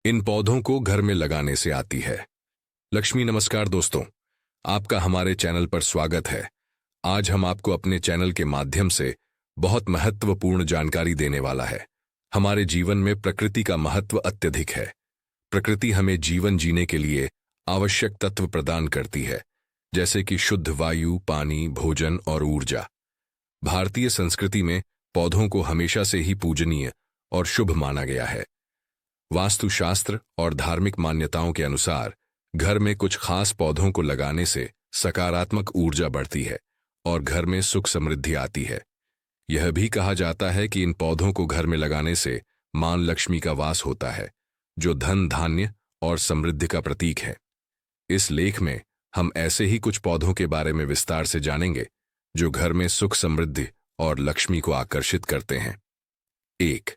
इन पौधों को घर में लगाने से आती है। लक्ष्मी। नमस्कार दोस्तों, आपका हमारे चैनल पर स्वागत है। आज हम आपको अपने चैनल के माध्यम से बहुत महत्वपूर्ण जानकारी देने वाला है। हमारे जीवन में प्रकृति का महत्व अत्यधिक है। प्रकृति हमें जीवन जीने के लिए आवश्यक तत्व प्रदान करती है, जैसे कि शुद्ध वायु, पानी, भोजन और ऊर्जा। भारतीय संस्कृति में पौधों को हमेशा से ही पूजनीय और शुभ माना गया है। वास्तुशास्त्र और धार्मिक मान्यताओं के अनुसार घर में कुछ खास पौधों को लगाने से सकारात्मक ऊर्जा बढ़ती है और घर में सुख समृद्धि आती है। यह भी कहा जाता है कि इन पौधों को घर में लगाने से मां लक्ष्मी का वास होता है, जो धन, धान्य और समृद्धि का प्रतीक है। इस लेख में हम ऐसे ही कुछ पौधों के बारे में विस्तार से जानेंगे जो घर में सुख, समृद्धि और लक्ष्मी को आकर्षित करते हैं। 1.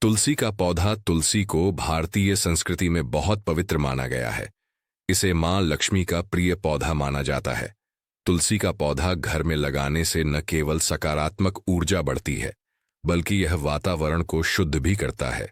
तुलसी का पौधा। तुलसी को भारतीय संस्कृति में बहुत पवित्र माना गया है। इसे मां लक्ष्मी का प्रिय पौधा माना जाता है। तुलसी का पौधा घर में लगाने से न केवल सकारात्मक ऊर्जा बढ़ती है, बल्कि यह वातावरण को शुद्ध भी करता है।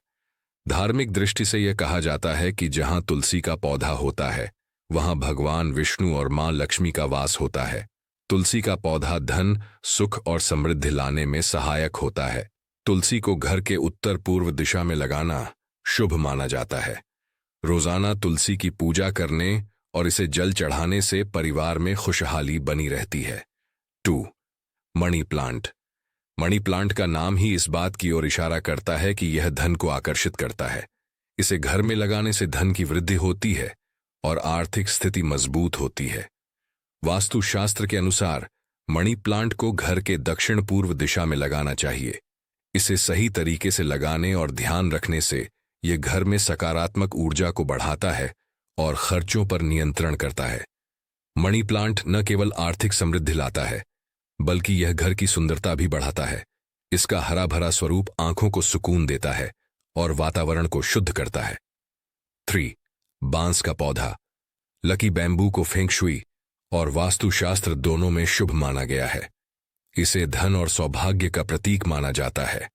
धार्मिक दृष्टि से यह कहा जाता है कि जहां तुलसी का पौधा होता है, वहां भगवान विष्णु और मां लक्ष्मी का वास होता है। तुलसी का पौधा धन, सुख और समृद्धि लाने में सहायक होता है। तुलसी को घर के उत्तर पूर्व दिशा में लगाना शुभ माना जाता है। रोजाना तुलसी की पूजा करने और इसे जल चढ़ाने से परिवार में खुशहाली बनी रहती है। 2. Money plant. मनी प्लांट का नाम ही इस बात की ओर इशारा करता है कि यह धन को आकर्षित करता है। इसे घर में लगाने से धन की वृद्धि होती है और आर्थिक स्थिति मजबूत होती है। वास्तुशास्त्र के अनुसार मनी प्लांट को घर के दक्षिण पूर्व दिशा में लगाना चाहिए। इसे सही तरीके से लगाने और ध्यान रखने से यह घर में सकारात्मक ऊर्जा को बढ़ाता है और खर्चों पर नियंत्रण करता है। मनी प्लांट न केवल आर्थिक समृद्धि लाता है, बल्कि यह घर की सुंदरता भी बढ़ाता है। इसका हरा भरा स्वरूप आंखों को सुकून देता है और वातावरण को शुद्ध करता है। 3. बांस का पौधा। लकी बैम्बू को फेंग शुई और वास्तुशास्त्र दोनों में शुभ माना गया है। इसे धन और सौभाग्य का प्रतीक माना जाता है।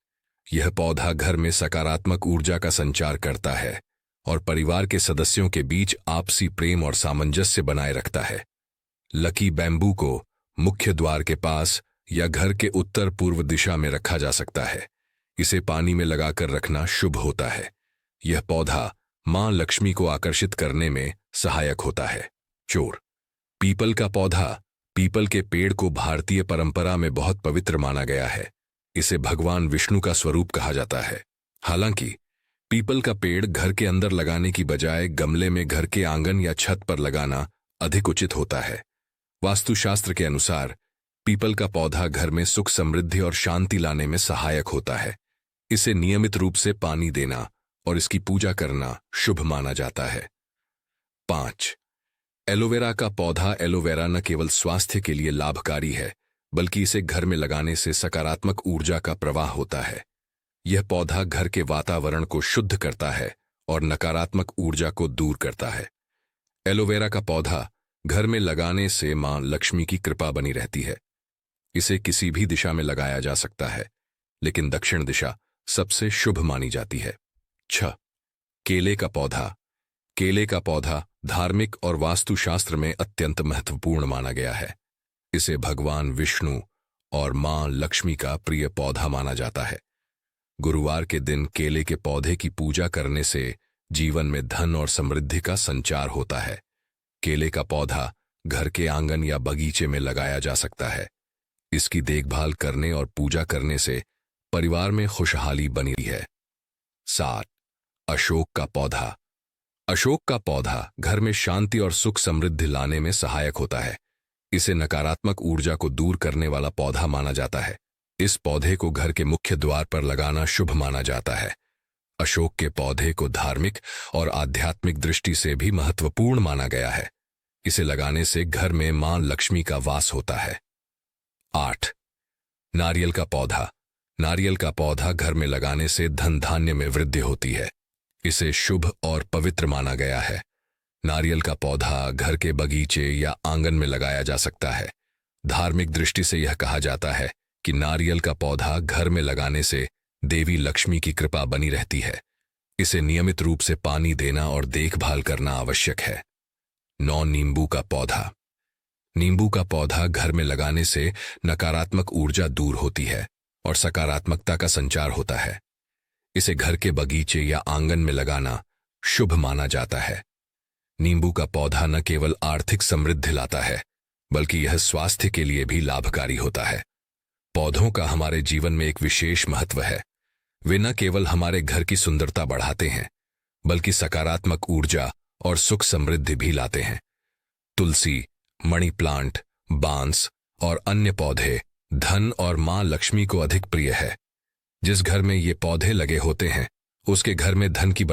यह पौधा घर में सकारात्मक ऊर्जा का संचार करता है और परिवार के सदस्यों के बीच आपसी प्रेम और सामंजस्य बनाए रखता है। लकी बैम्बू को मुख्य द्वार के पास या घर के उत्तर पूर्व दिशा में रखा जा सकता है। इसे पानी में लगाकर रखना शुभ होता है। यह पौधा मां लक्ष्मी को आकर्षित करने में सहायक होता है। 4. पीपल का पौधा। पीपल के पेड़ को भारतीय परंपरा में बहुत पवित्र माना गया है। इसे भगवान विष्णु का स्वरूप कहा जाता है। हालांकि पीपल का पेड़ घर के अंदर लगाने की बजाय गमले में घर के आंगन या छत पर लगाना अधिक उचित होता है। वास्तुशास्त्र के अनुसार पीपल का पौधा घर में सुख, समृद्धि और शांति लाने में सहायक होता है। इसे नियमित रूप से पानी देना और इसकी पूजा करना शुभ माना जाता है। 5. एलोवेरा का पौधा। एलोवेरा न केवल स्वास्थ्य के लिए लाभकारी है, बल्कि इसे घर में लगाने से सकारात्मक ऊर्जा का प्रवाह होता है। यह पौधा घर के वातावरण को शुद्ध करता है और नकारात्मक ऊर्जा को दूर करता है। एलोवेरा का पौधा घर में लगाने से मां लक्ष्मी की कृपा बनी रहती है। इसे किसी भी दिशा में लगाया जा सकता है, लेकिन दक्षिण दिशा सबसे शुभ मानी जाती है। 6. केले का पौधा। केले का पौधा धार्मिक और वास्तुशास्त्र में अत्यंत महत्वपूर्ण माना गया है। इसे भगवान विष्णु और मां लक्ष्मी का प्रिय पौधा माना जाता है। गुरुवार के दिन केले के पौधे की पूजा करने से जीवन में धन और समृद्धि का संचार होता है। केले का पौधा घर के आंगन या बगीचे में लगाया जा सकता है। इसकी देखभाल करने और पूजा करने से परिवार में खुशहाली बनी है। 7. अशोक का पौधा। अशोक का पौधा घर में शांति और सुख समृद्धि लाने में सहायक होता है। इसे नकारात्मक ऊर्जा को दूर करने वाला पौधा माना जाता है। इस पौधे को घर के मुख्य द्वार पर लगाना शुभ माना जाता है। अशोक के पौधे को धार्मिक और आध्यात्मिक दृष्टि से भी महत्वपूर्ण माना गया है। इसे लगाने से घर में मां लक्ष्मी का वास होता है। 8. नारियल का पौधा। नारियल का पौधा घर में लगाने से धन, धान्य में वृद्धि होती है। इसे शुभ और पवित्र माना गया है। नारियल का पौधा घर के बगीचे या आंगन में लगाया जा सकता है। धार्मिक दृष्टि से यह कहा जाता है कि नारियल का पौधा घर में लगाने से देवी लक्ष्मी की कृपा बनी रहती है। इसे नियमित रूप से पानी देना और देखभाल करना आवश्यक है। 9 नींबू का पौधा। नींबू का पौधा घर में लगाने से नकारात्मक ऊर्जा दूर होती है और सकारात्मकता का संचार होता है। इसे घर के बगीचे या आंगन में लगाना शुभ माना जाता है। नींबू का पौधा न केवल आर्थिक समृद्धि लाता है, बल्कि यह स्वास्थ्य के लिए भी लाभकारी होता है। पौधों का हमारे जीवन में एक विशेष महत्व है। वे न केवल हमारे घर की सुंदरता बढ़ाते हैं, बल्कि सकारात्मक ऊर्जा और सुख समृद्धि भी लाते हैं। तुलसी, मनी प्लांट, बांस और अन्य पौधे धन और मां लक्ष्मी को अधिक प्रिय है। जिस घर में ये पौधे लगे होते हैं, उसके घर में धन की